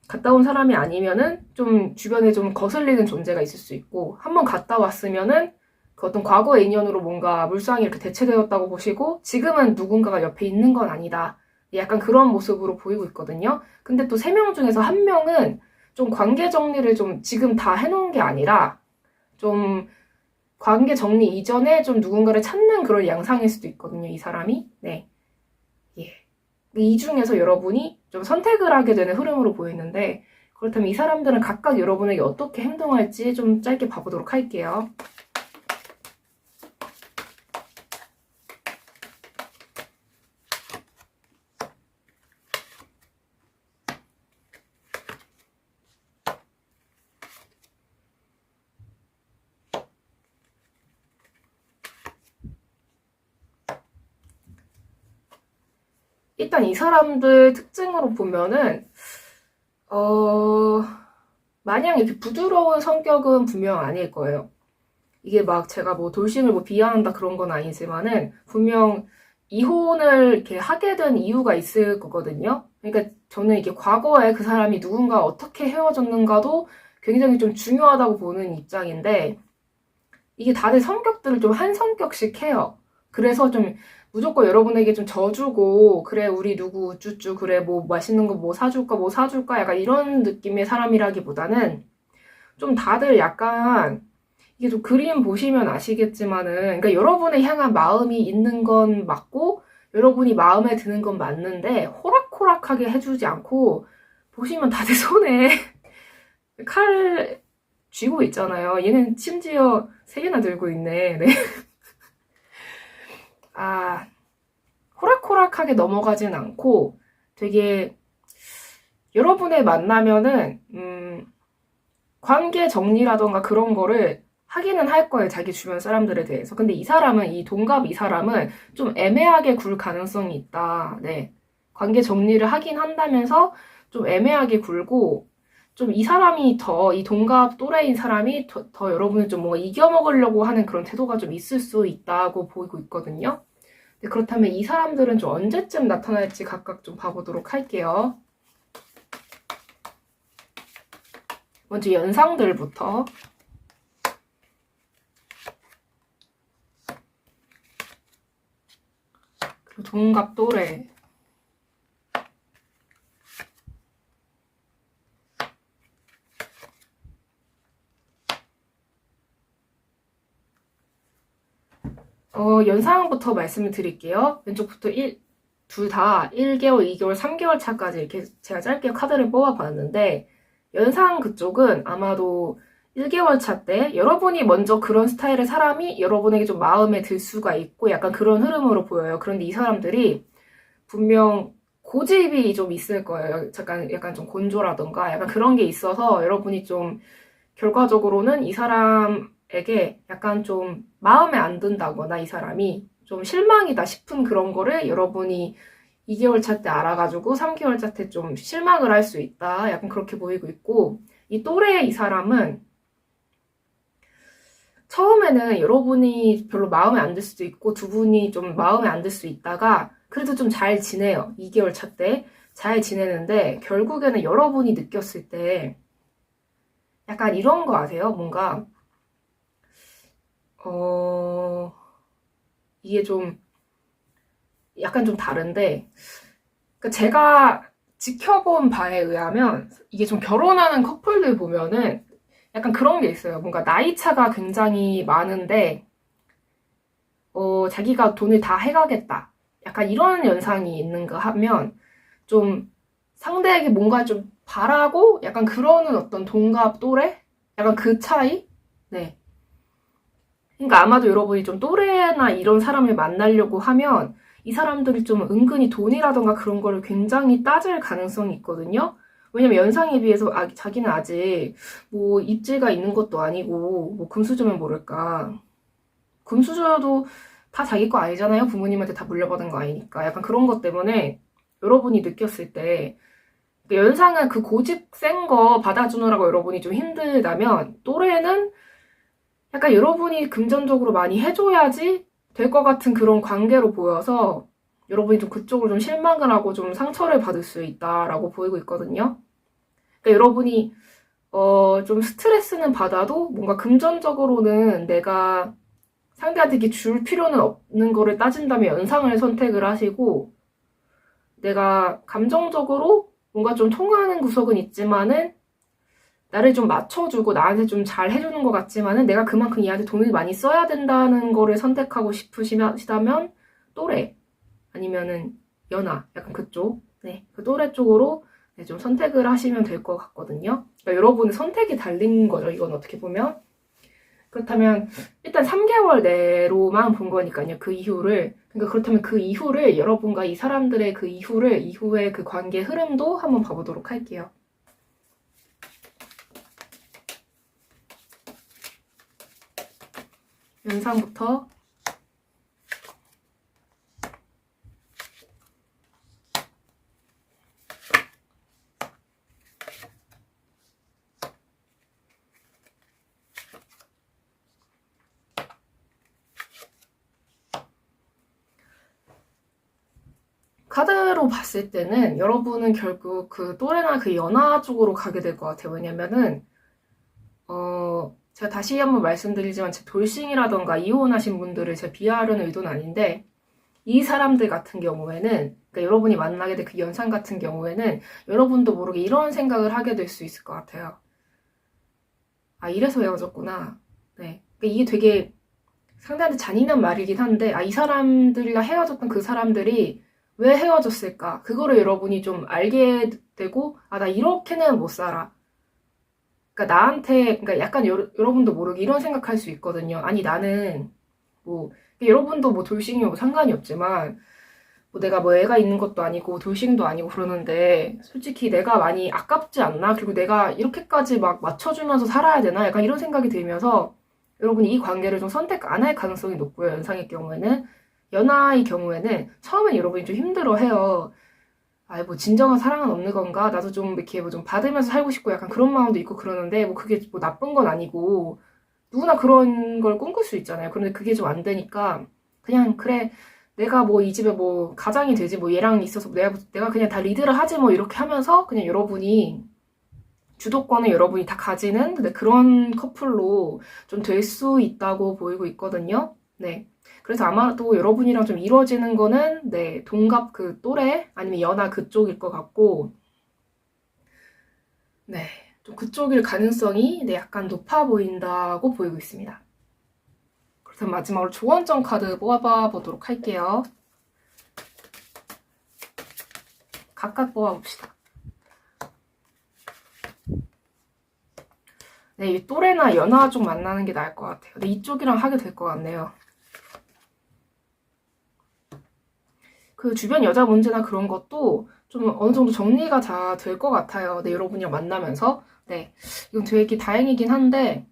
갔다 온 사람이 아니면은 좀 주변에 좀 거슬리는 존재가 있을 수 있고, 한번 갔다 왔으면은 그 어떤 과거의 인연으로 뭔가 물상이 이렇게 대체되었다고 보시고, 지금은 누군가가 옆에 있는 건 아니다. 약간 그런 모습으로 보이고 있거든요. 근데 또 3명 중에서 1명은 좀 관계 정리를 좀 지금 다 해놓은 게 아니라, 좀 관계 정리 이전에 좀 누군가를 찾는 그런 양상일 수도 있거든요, 이 사람이. 네. 예. 이 중에서 여러분이 좀 선택을 하게 되는 흐름으로 보이는데, 그렇다면 이 사람들은 각각 여러분에게 어떻게 행동할지 좀 짧게 봐보도록 할게요. 일단 이 사람들 특징으로 보면은 마냥 이렇게 부드러운 성격은 분명 아닐 거예요. 이게 막 제가 뭐 돌싱을 뭐 비하한다 그런 건 아니지만은 분명 이혼을 이렇게 하게 된 이유가 있을 거거든요. 그러니까 저는 이게 과거에 그 사람이 누군가 어떻게 헤어졌는가도 굉장히 좀 중요하다고 보는 입장인데, 이게 다들 성격들을 좀 한 성격씩 해요. 그래서 좀 무조건 여러분에게 좀 져주고, 그래 우리 누구 우쭈쭈, 그래 뭐 맛있는 거 뭐 사줄까 약간 이런 느낌의 사람이라기보다는 좀 다들 약간, 이게 좀 그림 보시면 아시겠지만은, 그러니까 여러분을 향한 마음이 있는 건 맞고 여러분이 마음에 드는 건 맞는데 호락호락하게 해주지 않고, 보시면 다들 손에 칼 쥐고 있잖아요. 얘는 심지어 3개나 들고 있네. 네. 호락호락하게 넘어가진 않고 되게 여러분의 만나면은 관계 정리라던가 그런 거를 하기는 할 거예요. 자기 주변 사람들에 대해서. 근데 이 사람은, 이 동갑 이 사람은 좀 애매하게 굴 가능성이 있다. 네. 관계 정리를 하긴 한다면서 좀 애매하게 굴고, 좀 이 사람이 이 동갑 또래인 사람이 더 여러분을 좀 뭔가 이겨먹으려고 하는 그런 태도가 좀 있을 수 있다고 보이고 있거든요. 네, 그렇다면 이 사람들은 좀 언제쯤 나타날지 각각 좀 봐보도록 할게요. 먼저 연상들부터. 그리고 동갑 또래. 연상부터 말씀을 드릴게요. 왼쪽부터 둘 다 1개월, 2개월, 3개월 차까지 이렇게 제가 짧게 카드를 뽑아봤는데, 연상 그쪽은 아마도 1개월 차 때 여러분이 먼저 그런 스타일의 사람이 여러분에게 좀 마음에 들 수가 있고 약간 그런 흐름으로 보여요. 그런데 이 사람들이 분명 고집이 좀 있을 거예요. 약간 좀 곤조라던가 약간 그런 게 있어서 여러분이 좀 결과적으로는 이 사람에게 약간 좀 마음에 안 든다거나 이 사람이 좀 실망이다 싶은 그런 거를 여러분이 2개월 차 때 알아가지고 3개월 차 때 좀 실망을 할 수 있다. 약간 그렇게 보이고 있고, 이 또래의 이 사람은 처음에는 여러분이 별로 마음에 안 들 수도 있고 두 분이 좀 마음에 안 들 수 있다가 그래도 좀 잘 지내요. 2개월 차 때 잘 지내는데 결국에는 여러분이 느꼈을 때 약간 이런 거 아세요? 뭔가 이게 좀 약간 좀 다른데 그러니까 제가 지켜본 바에 의하면 이게 좀 결혼하는 커플들 보면은 약간 그런 게 있어요. 뭔가 나이 차가 굉장히 많은데 자기가 돈을 다 해가겠다. 약간 이런 연상이 있는가 하면 좀 상대에게 뭔가 좀 바라고 약간 그러는 어떤 동갑 또래? 약간 그 차이? 네. 그러니까 아마도 여러분이 좀 또래나 이런 사람을 만나려고 하면 이 사람들이 좀 은근히 돈이라던가 그런 거를 굉장히 따질 가능성이 있거든요. 왜냐면 연상에 비해서 자기는 아직 뭐 입지가 있는 것도 아니고 뭐 금수저면 모를까. 금수저도 다 자기 거 아니잖아요. 부모님한테 다 물려받은 거 아니니까. 약간 그런 것 때문에 여러분이 느꼈을 때 연상은 그 고집 센 거 받아주느라고 여러분이 좀 힘들다면 또래는 약간 여러분이 금전적으로 많이 해줘야지 될 것 같은 그런 관계로 보여서 여러분이 좀 그쪽으로 좀 실망을 하고 좀 상처를 받을 수 있다라고 보이고 있거든요. 그러니까 여러분이 좀 스트레스는 받아도 뭔가 금전적으로는 내가 상대한테 이렇게 줄 필요는 없는 거를 따진다면 연상을 선택을 하시고 내가 감정적으로 뭔가 좀 통하는 구석은 있지만은 나를 좀 맞춰주고 나한테 좀 잘 해주는 것 같지만은 내가 그만큼 얘한테 돈을 많이 써야 된다는 거를 선택하고 싶으시다면 또래 아니면은 연하 약간 그쪽 네, 그 또래 쪽으로 네, 좀 선택을 하시면 될 것 같거든요. 그러니까 여러분의 선택이 달린 거죠. 이건 어떻게 보면 그렇다면 일단 3개월 내로만 본 거니까요. 그 이후를 그러니까 그렇다면 그 이후를 여러분과 이 사람들의 그 이후를 이후의 그 관계 흐름도 한번 봐보도록 할게요. 연상부터 카드로 봤을 때는 여러분은 결국 그 또래나 그 연하 쪽으로 가게 될 것 같아요. 왜냐면은 제가 다시 한번 말씀드리지만 제 돌싱이라던가 이혼하신 분들을 제가 비하하려는 의도는 아닌데 이 사람들 같은 경우에는 그러니까 여러분이 만나게 될 그 연상 같은 경우에는 여러분도 모르게 이런 생각을 하게 될 수 있을 것 같아요. 아 이래서 헤어졌구나. 네. 그러니까 이게 되게 상대한테 잔인한 말이긴 한데 이 사람들이랑 헤어졌던 그 사람들이 왜 헤어졌을까? 그거를 여러분이 좀 알게 되고 나 이렇게는 못 살아. 그러니까 나한테 그러니까 약간 여러분도 모르게 이런 생각할 수 있거든요. 아니 나는 뭐 여러분도 뭐 돌싱이 뭐 상관이 없지만 뭐 내가 뭐 애가 있는 것도 아니고 돌싱도 아니고 그러는데 솔직히 내가 많이 아깝지 않나? 그리고 내가 이렇게까지 막 맞춰주면서 살아야 되나? 약간 이런 생각이 들면서 여러분이 이 관계를 좀 선택 안 할 가능성이 높고요. 연상의 경우에는. 연하의 경우에는 처음엔 여러분이 좀 힘들어해요. 뭐 진정한 사랑은 없는 건가? 나도 좀 이렇게 뭐 좀 받으면서 살고 싶고 약간 그런 마음도 있고 그러는데 뭐 그게 뭐 나쁜 건 아니고 누구나 그런 걸 꿈꿀 수 있잖아요. 그런데 그게 좀 안 되니까 그냥 그래 내가 뭐 이 집에 뭐 가장이 되지 뭐 얘랑 있어서 내가 그냥 다 리드를 하지 뭐 이렇게 하면서 그냥 여러분이 주도권을 여러분이 다 가지는 그런 커플로 좀 될 수 있다고 보이고 있거든요. 네. 그래서 아마도 여러분이랑 좀 이루어지는 거는 네, 동갑 그 또래 아니면 연하 그쪽일 것 같고 네, 좀 그쪽일 가능성이 네, 약간 높아 보인다고 보이고 있습니다. 그래서 마지막으로 조언점 카드 뽑아봐 보도록 할게요. 각각 뽑아봅시다. 네, 이 또래나 연하 쪽 만나는 게 나을 것 같아요. 근데 이쪽이랑 하게 될 것 같네요. 그 주변 여자 문제나 그런 것도 좀 어느 정도 정리가 다 될 것 같아요. 네, 여러분이랑 만나면서. 네, 이건 되게 다행이긴 한데,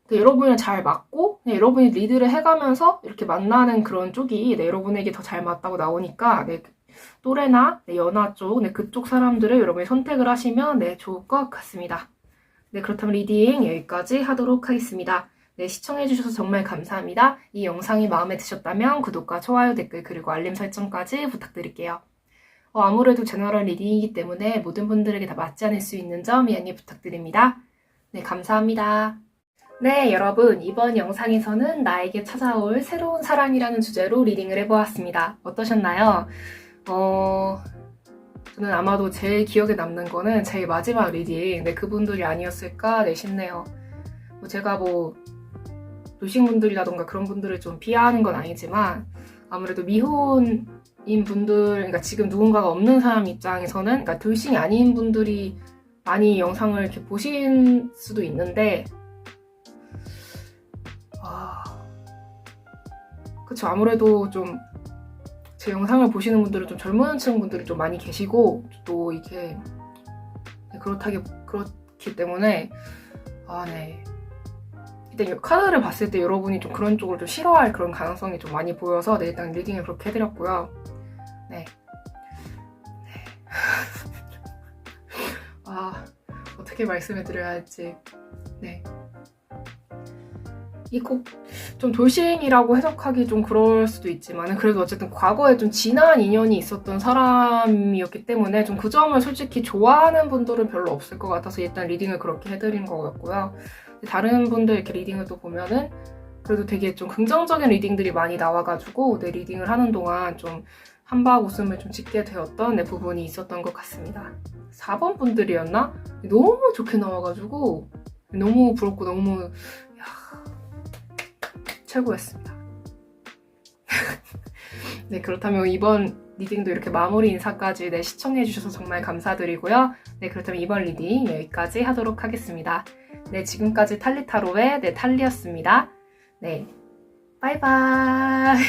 네, 여러분이랑 잘 맞고, 네, 여러분이 리드를 해가면서 이렇게 만나는 그런 쪽이 네, 여러분에게 더 잘 맞다고 나오니까, 네, 또래나 네, 연하 쪽, 네, 그쪽 사람들을 여러분이 선택을 하시면 네, 좋을 것 같습니다. 네, 그렇다면 리딩 여기까지 하도록 하겠습니다. 네, 시청해주셔서 정말 감사합니다. 이 영상이 마음에 드셨다면 구독과 좋아요, 댓글, 그리고 알림 설정까지 부탁드릴게요. 아무래도 제너럴 리딩이기 때문에 모든 분들에게 다 맞지 않을 수 있는 점 양해 부탁드립니다. 네, 감사합니다. 네, 여러분, 이번 영상에서는 나에게 찾아올 새로운 사랑이라는 주제로 리딩을 해보았습니다. 어떠셨나요? 저는 아마도 제일 기억에 남는 거는 제일 마지막 리딩, 네, 그분들이 아니었을까, 네, 싶네요. 제가 돌싱분들이라던가 그런 분들을 좀 비하하는 건 아니지만, 아무래도 미혼인 분들, 그러니까 지금 누군가가 없는 사람 입장에서는, 그러니까 돌싱이 아닌 분들이 많이 영상을 이렇게 보신 수도 있는데, 그쵸. 아무래도 좀 제 영상을 보시는 분들은 좀 젊은 층 분들이 좀 많이 계시고, 또 이게, 그렇기 때문에, 네. 일단 카드를 봤을 때 여러분이 좀 그런 쪽을 좀 싫어할 그런 가능성이 좀 많이 보여서, 네, 일단 리딩을 그렇게 해드렸고요. 네. 어떻게 말씀해 드려야 할지. 네. 이 곡 좀 돌싱이라고 해석하기 좀 그럴 수도 있지만 그래도 어쨌든 과거에 좀 진한 인연이 있었던 사람이었기 때문에 좀 그 점을 솔직히 좋아하는 분들은 별로 없을 것 같아서 일단 리딩을 그렇게 해드린 거였고요. 다른 분들 이렇게 리딩을 또 보면은 그래도 되게 좀 긍정적인 리딩들이 많이 나와가지고 내 리딩을 하는 동안 좀 한박 웃음을 좀 짓게 되었던 부분이 있었던 것 같습니다. 4번 분들이었나? 너무 좋게 나와가지고 너무 부럽고 너무 최고였습니다. 네, 그렇다면 이번 리딩도 이렇게 마무리 인사까지 시청해주셔서 정말 감사드리고요. 네, 그렇다면 이번 리딩 여기까지 하도록 하겠습니다. 네, 지금까지 탈리타로의 탈리였습니다. 네, 바이바이.